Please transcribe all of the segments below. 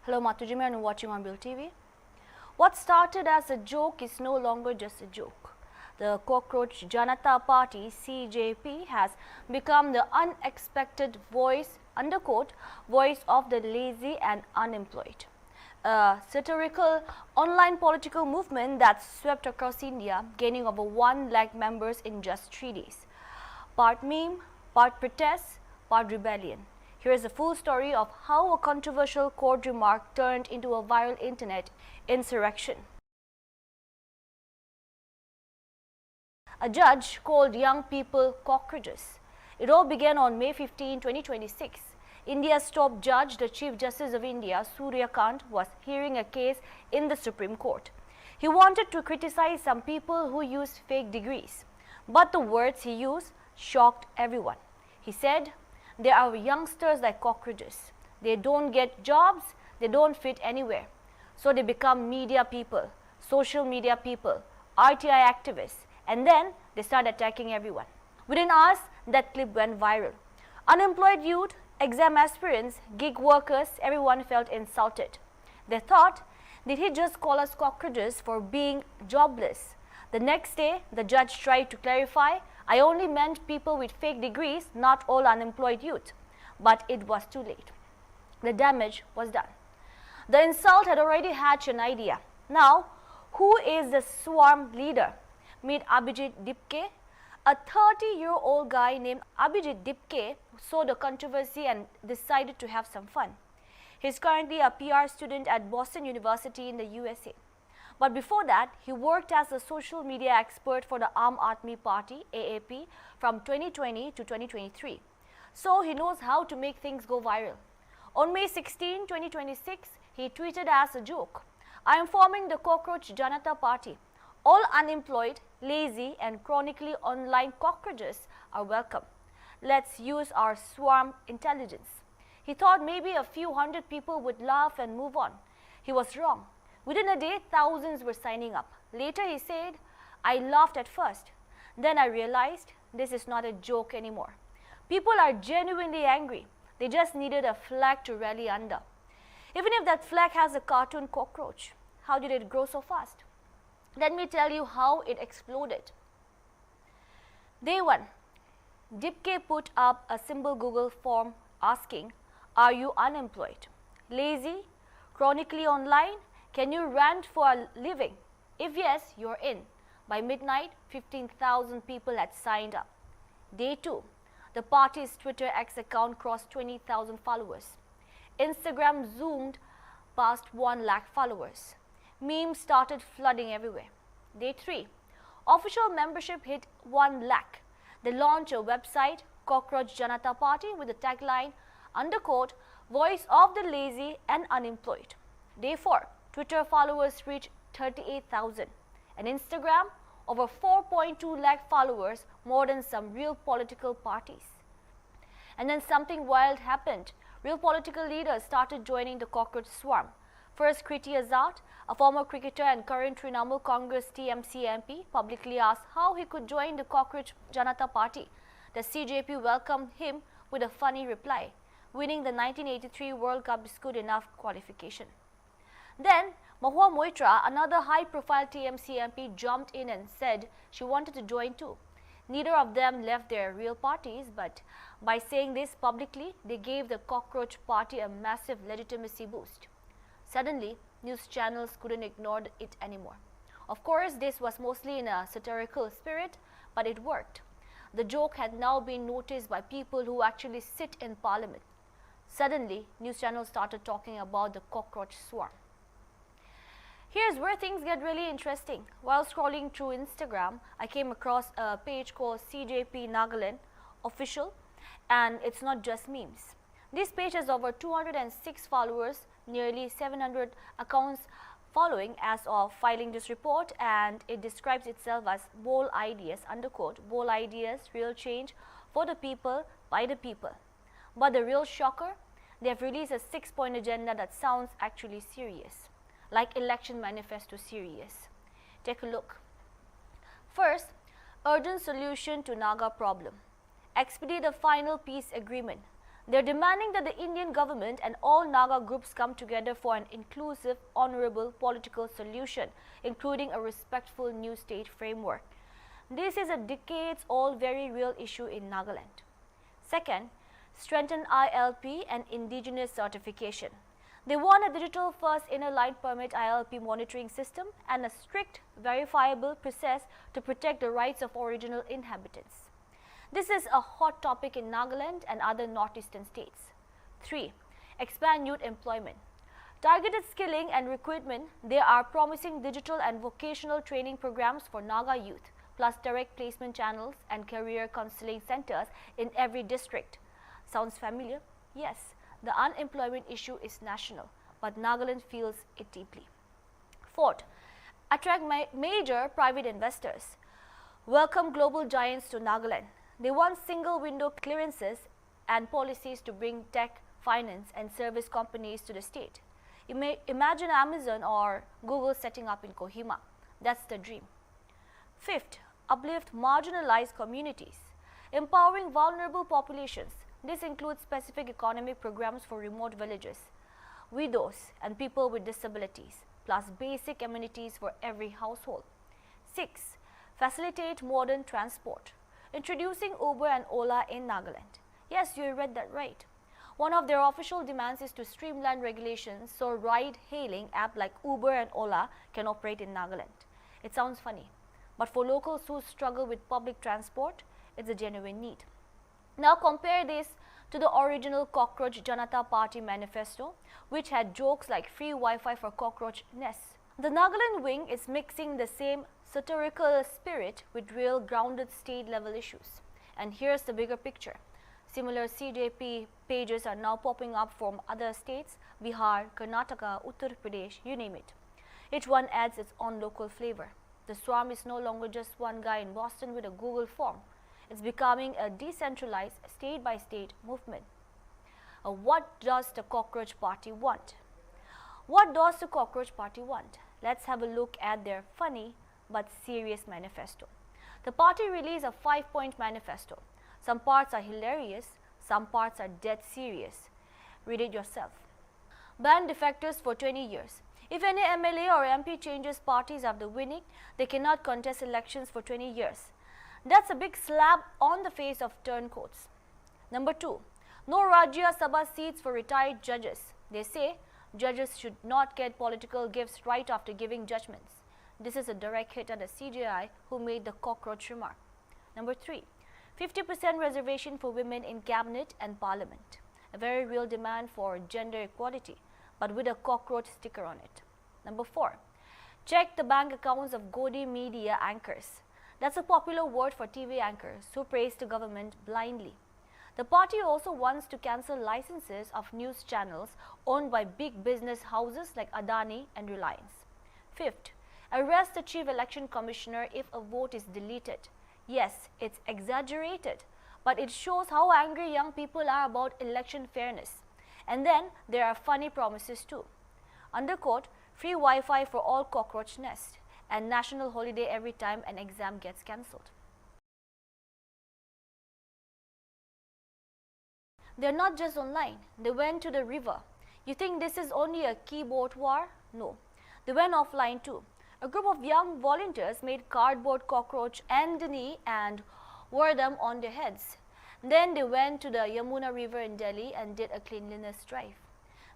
Hello, Matujima, and you're watching HornbillTV. What started as a joke is no longer just a joke. The Cockroach Janata Party (CJP) has become the unexpected voice, underquote, voice of the lazy and unemployed. A satirical online political movement that swept across India, gaining over 1 lakh members in just 3 days. Part meme, part protest, part rebellion. Here is the full story of how a controversial court remark turned into a viral internet insurrection. A judge called young people cockroaches. It all began on May 15, 2026. India's top judge, the Chief Justice of India, Surya Kant, was hearing a case in the Supreme Court. He wanted to criticize some people who used fake degrees, but the words he used shocked everyone. He said, "There are youngsters like cockroaches. They don't get jobs, they don't fit anywhere. So they become media people, social media people, RTI activists, and then they start attacking everyone." Within hours, that clip went viral. Unemployed youth, exam aspirants, gig workers, everyone felt insulted. They thought, did he just call us cockroaches for being jobless? The next day, the judge tried to clarify, "I only meant people with fake degrees, not all unemployed youth." But it was too late. The damage was done. The insult had already hatched an idea. Now, who is the swarm leader? Meet Abijit Dipk. A 30-year-old guy named Abijit Dipk saw the controversy and decided to have some fun. He's currently a PR student at Boston University in the USA. But before that, he worked as a social media expert for the Aam Aadmi Party, AAP, from 2020 to 2023. So he knows how to make things go viral. On May 16, 2026, he tweeted as a joke, "I am forming the Cockroach Janata Party. All unemployed, lazy and chronically online cockroaches are welcome. Let's use our swarm intelligence." He thought maybe a few hundred people would laugh and move on. He was wrong. Within a day, thousands were signing up. Later he said, "I laughed at first. Then I realized this is not a joke anymore. People are genuinely angry. They just needed a flag to rally under." Even if that flag has a cartoon cockroach, how did it grow so fast? Let me tell you how it exploded. Day 1. Dipk put up a simple Google form asking, "Are you unemployed? Lazy? Chronically online? Can you rant for a living? If yes, you're in." By midnight, 15,000 people had signed up. Day 2. The party's Twitter X account crossed 20,000 followers. Instagram zoomed past 1 lakh followers. Memes started flooding everywhere. Day 3. Official membership hit 1 lakh. They launched a website, Cockroach Janata Party, with the tagline, underquote, "Voice of the lazy and unemployed." Day 4. Twitter followers reached 38,000. And Instagram, over 4.2 lakh followers, more than some real political parties. And then something wild happened. Real political leaders started joining the cockroach swarm. First, Kriti Azad, a former cricketer and current Trinamool Congress TMC MP, publicly asked how he could join the Cockroach Janata Party. The CJP welcomed him with a funny reply, "Winning the 1983 World Cup is good enough qualification." Then, Mahua Moitra, another high-profile TMC MP, jumped in and said she wanted to join too. Neither of them left their real parties, but by saying this publicly, they gave the Cockroach Party a massive legitimacy boost. Suddenly, news channels couldn't ignore it anymore. Of course, this was mostly in a satirical spirit, but it worked. The joke had now been noticed by people who actually sit in parliament. Suddenly, news channels started talking about the cockroach swarm. Here's where things get really interesting. While scrolling through Instagram, I came across a page called CJP Nagaland Official, and it's not just memes. This page has over 206 followers, nearly 700 accounts following as of filing this report, and it describes itself as bold ideas, underquote, "bold ideas, real change for the people, by the people." But the real shocker, they have released a 6-point agenda that sounds actually serious. Like election manifesto serious. Take a look. First, urgent solution to Naga problem. Expedite the final peace agreement. They're demanding that the Indian government and all Naga groups come together for an inclusive, honorable political solution, including a respectful new state framework. This is a decades-old very real issue in Nagaland. Second, strengthen ILP and indigenous certification. They want a digital first inner line permit ILP monitoring system and a strict verifiable process to protect the rights of original inhabitants. This is a hot topic in Nagaland and other northeastern states. 3. Expand youth employment. Targeted skilling and recruitment, they are promising digital and vocational training programs for Naga youth, plus direct placement channels and career counseling centers in every district. Sounds familiar? Yes, the unemployment issue is national, but Nagaland feels it deeply. 4th, attract major private investors. Welcome global giants to Nagaland. They want single window clearances and policies to bring tech, finance and service companies to the state. You may imagine Amazon or Google setting up in Kohima. That's the dream. 5th, uplift marginalized communities. Empowering vulnerable populations. This includes specific economic programs for remote villages, widows and people with disabilities, plus basic amenities for every household. 6. Facilitate modern transport. Introducing Uber and Ola in Nagaland. Yes, you read that right. One of their official demands is to streamline regulations so ride-hailing apps like Uber and Ola can operate in Nagaland. It sounds funny, but for locals who struggle with public transport, it's a genuine need. Now compare this to the original Cockroach Janata Party manifesto, which had jokes like free Wi-Fi for cockroach nests. The Nagaland wing is mixing the same satirical spirit with real grounded state level issues. And here's the bigger picture. Similar CJP pages are now popping up from other states, Bihar, Karnataka, Uttar Pradesh, you name it. Each one adds its own local flavor. The swarm is no longer just one guy in Boston with a Google form. It's becoming a decentralized state-by-state movement. What does the Cockroach Party want? What does the Cockroach Party want? Let's have a look at their funny but serious manifesto. The party released a 5-point manifesto. Some parts are hilarious, some parts are dead serious. Read it yourself. Ban defectors for 20 years. If any MLA or MP changes parties after winning, they cannot contest elections for 20 years. That's a big slap on the face of turncoats. Number 2, no Rajya Sabha seats for retired judges. They say judges should not get political gifts right after giving judgments. This is a direct hit at the CJI who made the cockroach remark. Number 3, 50% reservation for women in cabinet and parliament. A very real demand for gender equality, but with a cockroach sticker on it. Number 4, check the bank accounts of Godi media anchors. That's a popular word for TV anchors who praise the government blindly. The party also wants to cancel licenses of news channels owned by big business houses like Adani and Reliance. 5th, arrest the chief election commissioner if a vote is deleted. Yes, it's exaggerated, but it shows how angry young people are about election fairness. And then there are funny promises too. Underquote, free Wi-Fi for all cockroach nests and national holiday every time an exam gets cancelled. They're not just online, they went to the river. You think this is only a keyboard war? No, they went offline too. A group of young volunteers made cardboard cockroach antennae and wore them on their heads. Then they went to the Yamuna River in Delhi and did a cleanliness drive.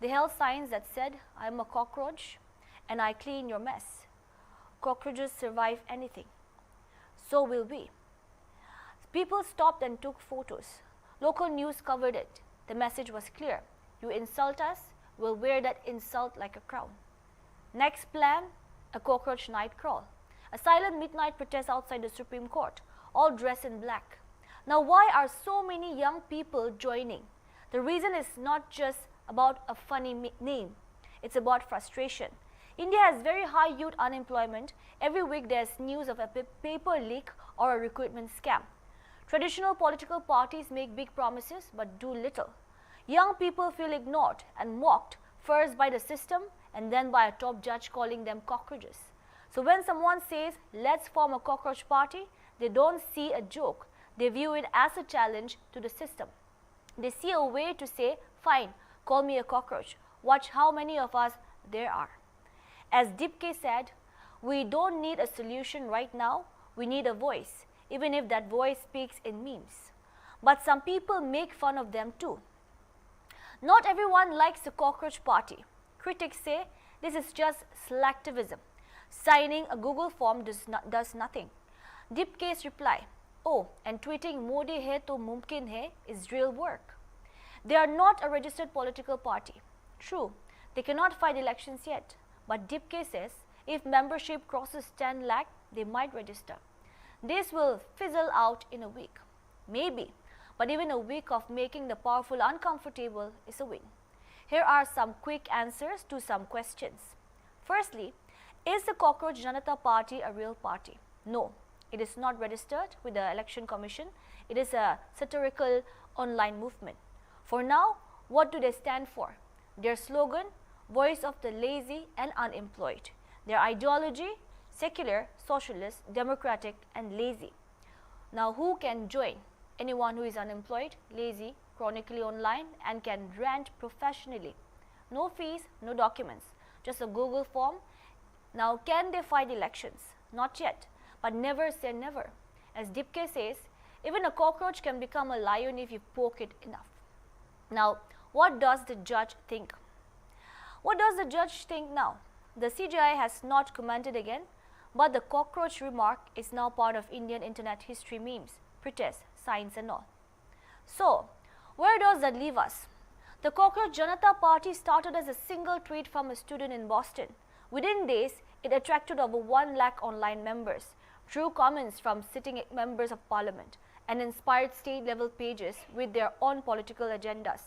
They held signs that said, "I'm a cockroach and I clean your mess. Cockroaches survive anything. So will we." People stopped and took photos. Local news covered it. The message was clear. You insult us, we'll wear that insult like a crown. Next plan, a cockroach night crawl. A silent midnight protest outside the Supreme Court, all dressed in black. Now why are so many young people joining? The reason is not just about a funny name. It's about frustration. India has very high youth unemployment. Every week there's news of a paper leak or a recruitment scam. Traditional political parties make big promises but do little. Young people feel ignored and mocked, first by the system and then by a top judge calling them cockroaches. So when someone says, "Let's form a cockroach party," they don't see a joke. They view it as a challenge to the system. They see a way to say, fine, call me a cockroach. Watch how many of us there are. As Dipk said, we don't need a solution right now, we need a voice, even if that voice speaks in memes. But some people make fun of them too. Not everyone likes the cockroach party. Critics say this is just selectivism. Signing a Google form does nothing. Dipk's reply, oh, and tweeting Modi hai to mumkin hai is real work. They are not a registered political party. True, they cannot fight elections yet. But Dipk says if membership crosses 10 lakh, they might register. This will fizzle out in a week. Maybe, but even a week of making the powerful uncomfortable is a win. Here are some quick answers to some questions. Firstly, is the Cockroach Janata party a real party? No, it is not registered with the Election Commission. It is a satirical online movement. For now, what do they stand for? Their slogan, voice of the lazy and unemployed. Their ideology, secular, socialist, democratic and lazy. Now who can join? Anyone who is unemployed, lazy, chronically online and can rant professionally. No fees, no documents, just a Google form. Now can they fight elections? Not yet, but never say never. As Dipk says, even a cockroach can become a lion if you poke it enough. Now, what does the judge think? What does the judge think now? The CJI has not commented again, but the cockroach remark is now part of Indian internet history memes, protests, signs and all. So, where does that leave us? The Cockroach Janata party started as a single tweet from a student in Boston. Within days, it attracted over 1 lakh online members, drew comments from sitting members of parliament, and inspired state-level pages with their own political agendas.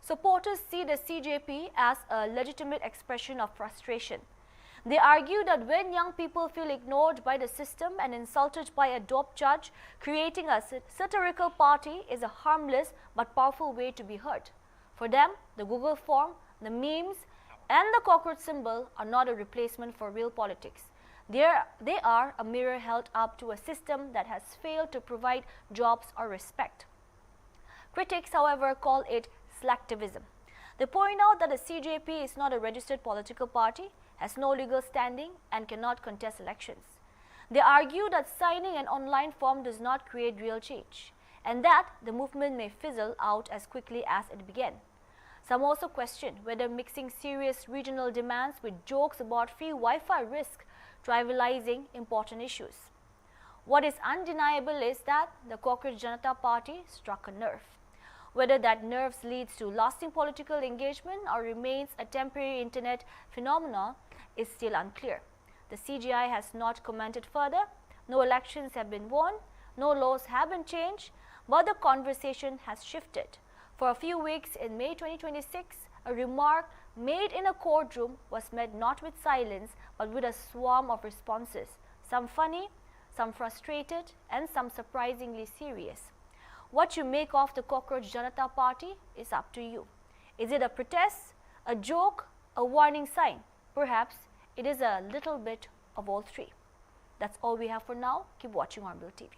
Supporters see the CJP as a legitimate expression of frustration. They argue that when young people feel ignored by the system and insulted by a dope judge, creating a satirical party is a harmless but powerful way to be heard. For them, the Google form, the memes, and the cockroach symbol are not a replacement for real politics. They are a mirror held up to a system that has failed to provide jobs or respect. Critics, however, call it selectivism. They point out that the CJP is not a registered political party, has no legal standing, and cannot contest elections. They argue that signing an online form does not create real change, and that the movement may fizzle out as quickly as it began. Some also question whether mixing serious regional demands with jokes about free Wi-Fi risk trivializing important issues. What is undeniable is that the Cockroach Janata party struck a nerve. Whether that nerve leads to lasting political engagement or remains a temporary internet phenomenon is still unclear. The CGI has not commented further. No elections have been won, no laws have been changed, but the conversation has shifted. For a few weeks in May 2026, a remark made in a courtroom was met not with silence but with a swarm of responses, some funny, some frustrated, and some surprisingly serious. What you make of the Cockroach Janata party is up to you. Is it a protest, a joke, a warning sign? Perhaps it is a little bit of all three. That's all we have for now. Keep watching Hornbill TV.